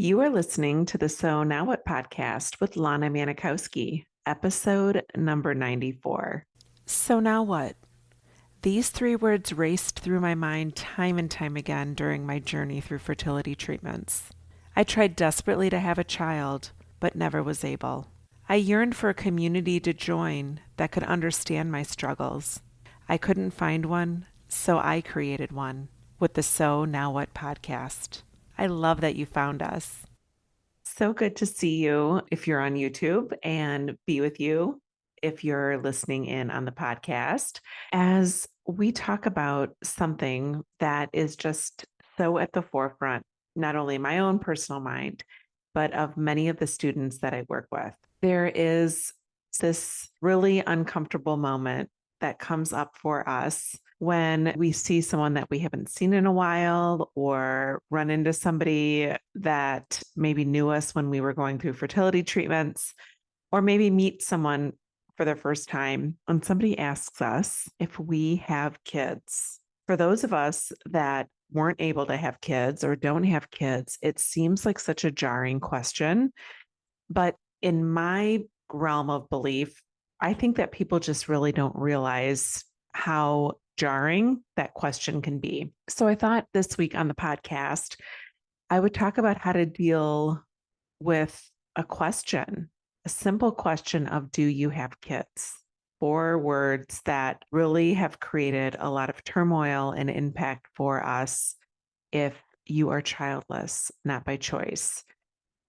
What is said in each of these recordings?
You are listening to the So Now What podcast with Lana Manikowski, episode number 94. So now what? These three words raced through my mind time and time again during my journey through fertility treatments. I tried desperately to have a child, but never was able. I yearned for a community to join that could understand my struggles. I couldn't find one, so I created one with the So Now What podcast. I love that you found us. So good to see you if you're on YouTube and be with you if you're listening in on the podcast as we talk about something that is just so at the forefront, not only in my own personal mind, but of many of the students that I work with. There is this really uncomfortable moment that comes up for us when we see someone that we haven't seen in a while or run into somebody that maybe knew us when we were going through fertility treatments, or maybe meet someone for the first time and somebody asks us if we have kids. For those of us that weren't able to have kids or don't have kids, it seems like such a jarring question. But in my realm of belief, I think that people just really don't realize how jarring that question can be. So I thought this week on the podcast, I would talk about how to deal with a question, a simple question of, do you have kids? Four words that really have created a lot of turmoil and impact for us if you are childless, not by choice.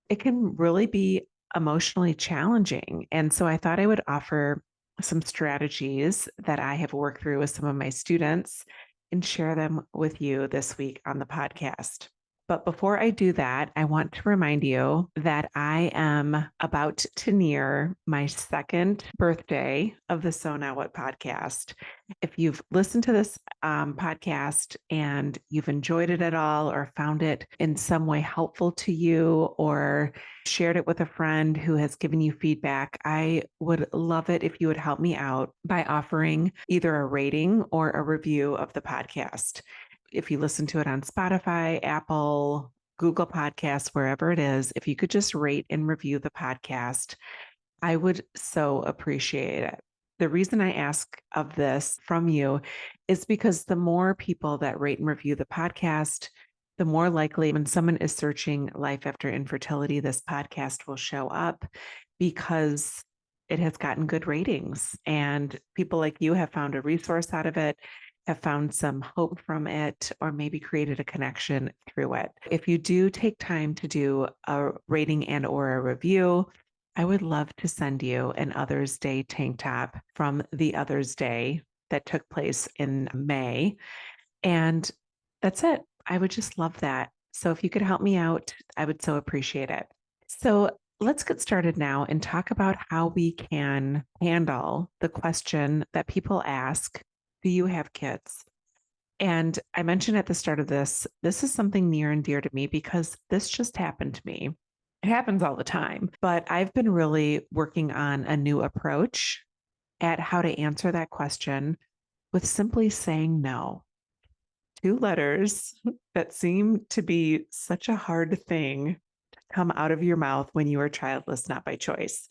It can really be emotionally challenging. And so I thought I would offer some strategies that I have worked through with some of my students and share them with you this week on the podcast. But before I do that, I want to remind you that I am about to near my second birthday of the So Now What podcast. If you've listened to this podcast and you've enjoyed it at all or found it in some way helpful to you or shared it with a friend who has given you feedback, I would love it if you would help me out by offering either a rating or a review of the podcast. If you listen to it on Spotify, Apple, Google Podcasts, wherever it is, if you could just rate and review the podcast, I would so appreciate it. The reason I ask of this from you is because the more people that rate and review the podcast, the more likely when someone is searching life after infertility, this podcast will show up because it has gotten good ratings and people like you have found a resource out of it, have found some hope from it, or maybe created a connection through it. If you do take time to do a rating and or a review, I would love to send you an Others Day tank top from the Others Day that took place in May. And that's it. I would just love that. So if you could help me out, I would so appreciate it. So let's get started now and talk about how we can handle the question that people ask, do you have kids? And I mentioned at the start of this is something near and dear to me because this just happened to me. It happens all the time, but I've been really working on a new approach at how to answer that question with simply saying no. Two letters that seem to be such a hard thing to come out of your mouth when you are childless, not by choice.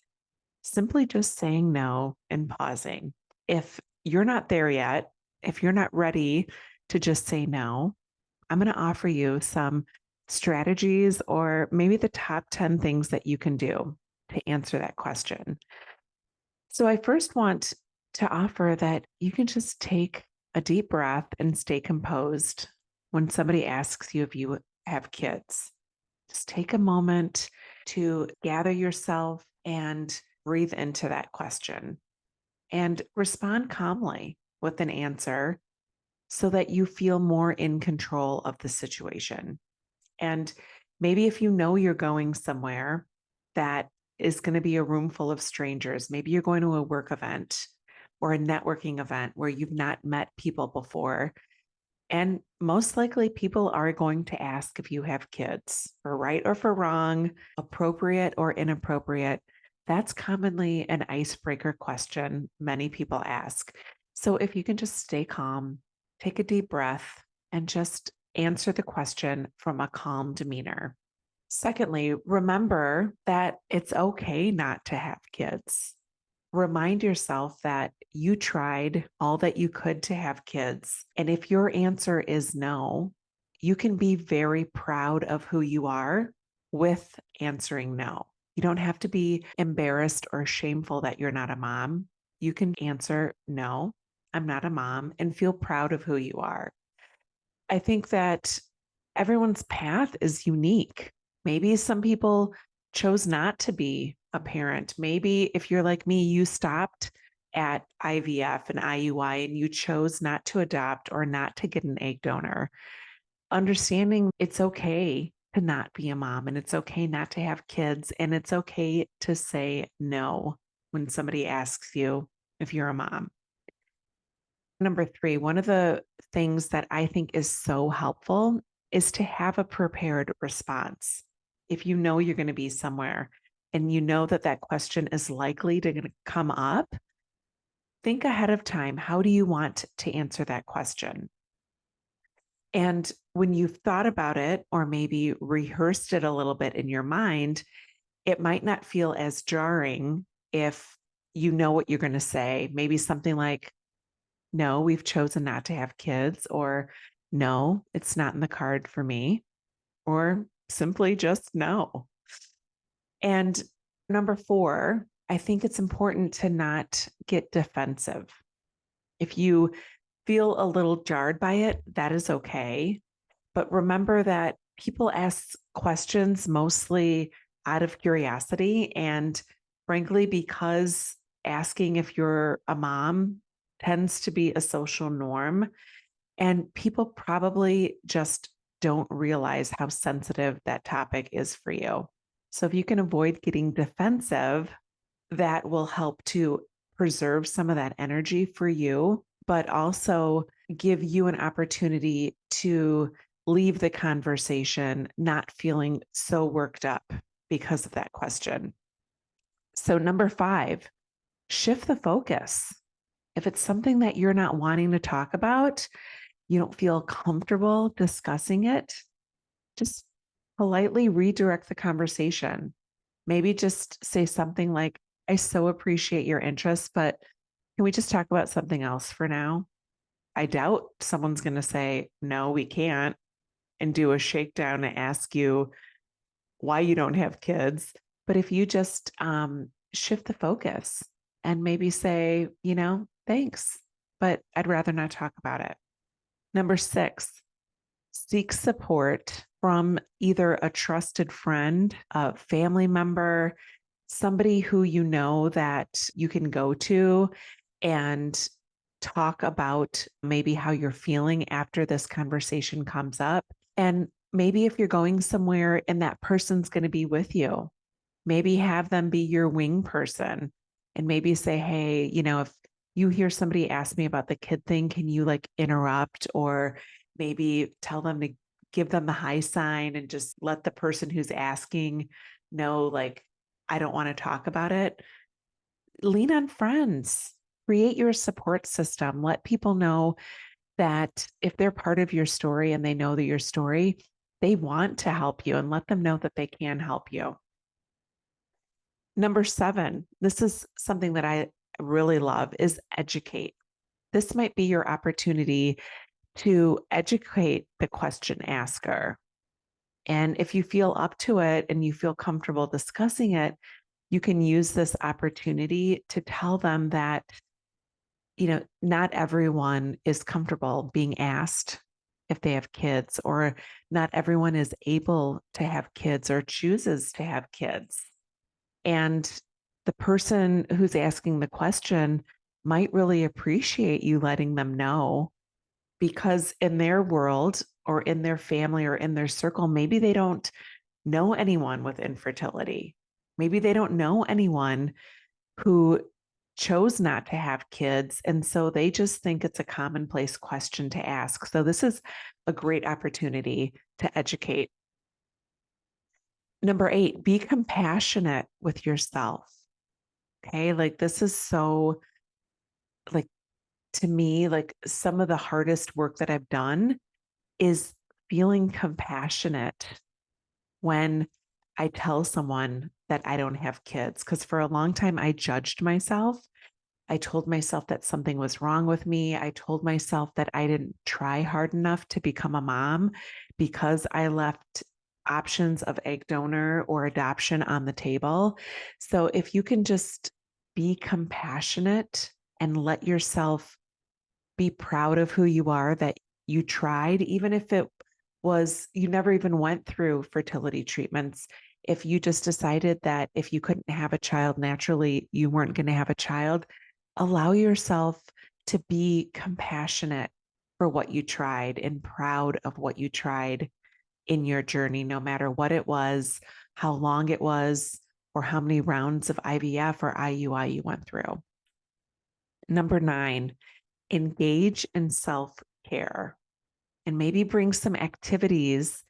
Simply just saying no and pausing. If you're not there yet, if you're not ready to just say no, I'm going to offer you some strategies or maybe the top 10 things that you can do to answer that question. So I first want to offer that you can just take a deep breath and stay composed when somebody asks you if you have kids. Just take a moment to gather yourself and breathe into that question and respond calmly with an answer so that you feel more in control of the situation. And maybe if you know you're going somewhere that is going to be a room full of strangers, maybe you're going to a work event or a networking event where you've not met people before. And most likely, people are going to ask if you have kids, for right or for wrong, appropriate or inappropriate. That's commonly an icebreaker question many people ask. So if you can just stay calm, take a deep breath, and just answer the question from a calm demeanor. Secondly, remember that it's okay not to have kids. Remind yourself that you tried all that you could to have kids. And if your answer is no, you can be very proud of who you are with answering no. You don't have to be embarrassed or shameful that you're not a mom. You can answer no, I'm not a mom, and feel proud of who you are. I think that everyone's path is unique. Maybe some people chose not to be a parent. Maybe if you're like me, you stopped at IVF and IUI and you chose not to adopt or not to get an egg donor. Understanding it's okay to not be a mom and it's okay not to have kids and it's okay to say no when somebody asks you if you're a mom. Number three, one of the things that I think is so helpful is to have a prepared response. If you know you're going to be somewhere and you know that that question is likely to come up, think ahead of time. How do you want to answer that question? And when you've thought about it or maybe rehearsed it a little bit in your mind, it might not feel as jarring if you know what you're going to say. Maybe something like, no, we've chosen not to have kids, or no, it's not in the card for me, or simply just no. And number four, I think it's important to not get defensive. If you feel a little jarred by it, that is okay. But remember that people ask questions mostly out of curiosity. And frankly, because asking if you're a mom tends to be a social norm, and people probably just don't realize how sensitive that topic is for you. So if you can avoid getting defensive, that will help to preserve some of that energy for you, but also give you an opportunity to leave the conversation not feeling so worked up because of that question. So, number five, shift the focus. If it's something that you're not wanting to talk about, you don't feel comfortable discussing it, just politely redirect the conversation. Maybe just say something like, I so appreciate your interest, but can we just talk about something else for now? I doubt someone's going to say, no, we can't, and do a shakedown and ask you why you don't have kids. But if you just shift the focus and maybe say, thanks, but I'd rather not talk about it. Number six, seek support from either a trusted friend, a family member, somebody who you know that you can go to and talk about maybe how you're feeling after this conversation comes up. And maybe if you're going somewhere and that person's going to be with you, maybe have them be your wing person and maybe say, hey, if you hear somebody ask me about the kid thing, can you like interrupt or maybe tell them to give them the high sign and just let the person who's asking know, like, I don't want to talk about it. Lean on friends, create your support system, let people know that if they're part of your story and they know that your story, they want to help you and let them know that they can help you. Number seven, this is something that I really love is educate. This might be your opportunity to educate the question asker. And if you feel up to it and you feel comfortable discussing it, you can use this opportunity to tell them that, not everyone is comfortable being asked if they have kids, or not everyone is able to have kids or chooses to have kids. And the person who's asking the question might really appreciate you letting them know because in their world or in their family or in their circle, maybe they don't know anyone with infertility. Maybe they don't know anyone who chose not to have kids. And so they just think it's a commonplace question to ask. So this is a great opportunity to educate. Number eight, be compassionate with yourself. Okay. Like this is so, like, to me, like some of the hardest work that I've done is feeling compassionate when I tell someone that I don't have kids, because for a long time I judged myself. I told myself that something was wrong with me. I told myself that I didn't try hard enough to become a mom because I left options of egg donor or adoption on the table. So if you can just be compassionate and let yourself be proud of who you are, that you tried, even if it was you never even went through fertility treatments. If you just decided that if you couldn't have a child naturally, you weren't going to have a child, allow yourself to be compassionate for what you tried and proud of what you tried in your journey, no matter what it was, how long it was, or how many rounds of IVF or IUI you went through. Number 9, engage in self-care and maybe bring some activities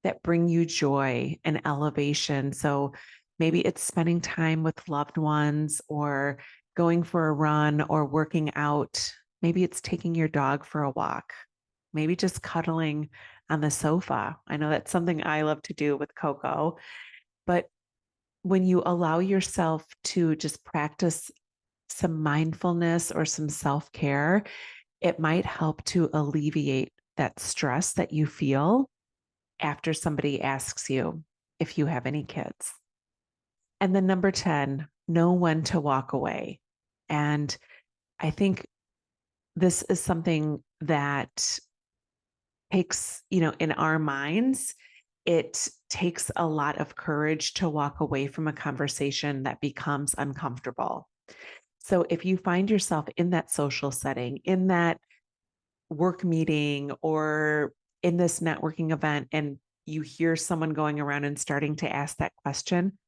that bring you joy and elevation. So maybe it's spending time with loved ones or going for a run or working out. Maybe it's taking your dog for a walk. Maybe just cuddling on the sofa. I know that's something I love to do with Coco, but when you allow yourself to just practice some mindfulness or some self-care, it might help to alleviate that stress that you feel after somebody asks you if you have any kids. And then number 10, know when to walk away. And I think this is something that takes, in our minds, it takes a lot of courage to walk away from a conversation that becomes uncomfortable. So if you find yourself in that social setting, in that work meeting, or in this networking event, and you hear someone going around and starting to ask that question,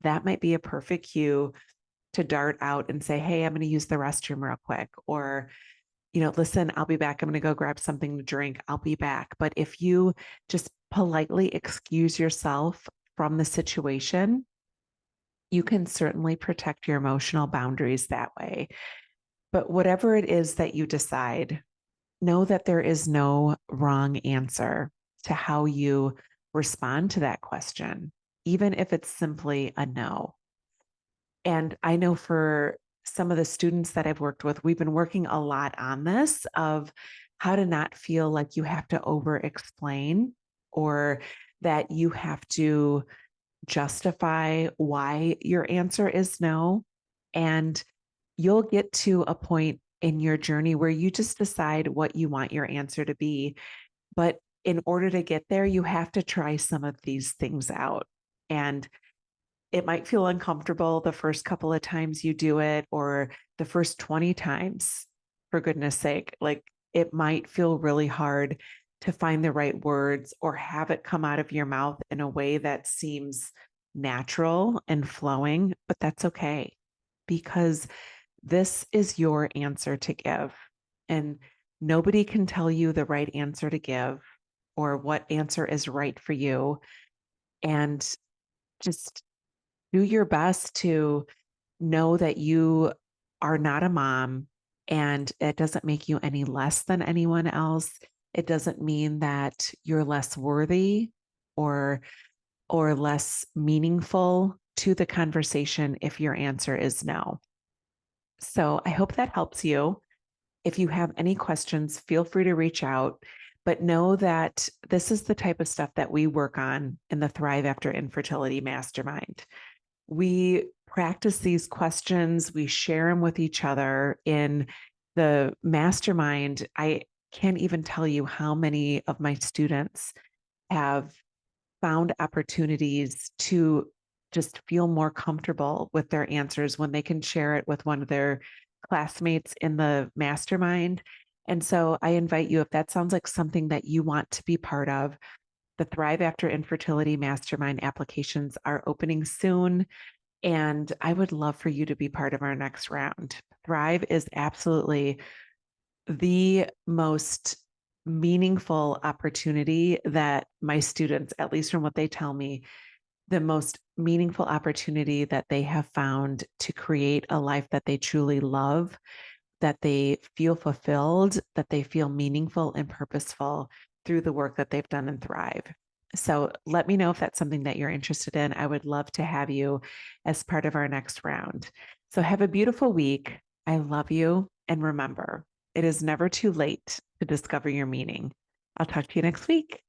that might be a perfect cue to dart out and say, hey, I'm going to use the restroom real quick. Or, listen, I'll be back. I'm going to go grab something to drink. I'll be back. But if you just politely excuse yourself from the situation, you can certainly protect your emotional boundaries that way. But whatever it is that you decide, know that there is no wrong answer to how you respond to that question, even if it's simply a no. And I know for some of the students that I've worked with, we've been working a lot on this of how to not feel like you have to over explain or that you have to justify why your answer is no. And you'll get to a point in your journey where you just decide what you want your answer to be. But in order to get there, you have to try some of these things out. And it might feel uncomfortable the first couple of times you do it, or the first 20 times, for goodness sake. Like, it might feel really hard to find the right words or have it come out of your mouth in a way that seems natural and flowing, but that's okay, because this is your answer to give. And nobody can tell you the right answer to give or what answer is right for you. And just do your best to know that you are not a mom, and it doesn't make you any less than anyone else. It doesn't mean that you're less worthy or less meaningful to the conversation if your answer is no. So I hope that helps you. If you have any questions, feel free to reach out, but know that this is the type of stuff that we work on in the Thrive After Infertility Mastermind. We practice these questions, we share them with each other in the mastermind. I can't even tell you how many of my students have found opportunities to just feel more comfortable with their answers when they can share it with one of their classmates in the mastermind. And so I invite you, if that sounds like something that you want to be part of, the Thrive After Infertility Mastermind applications are opening soon. And I would love for you to be part of our next round. Thrive is absolutely the most meaningful opportunity that my students, at least from what they tell me, the most meaningful opportunity that they have found to create a life that they truly love, that they feel fulfilled, that they feel meaningful and purposeful through the work that they've done in Thrive. So let me know if that's something that you're interested in. I would love to have you as part of our next round. So have a beautiful week. I love you. And remember, it is never too late to discover your meaning. I'll talk to you next week.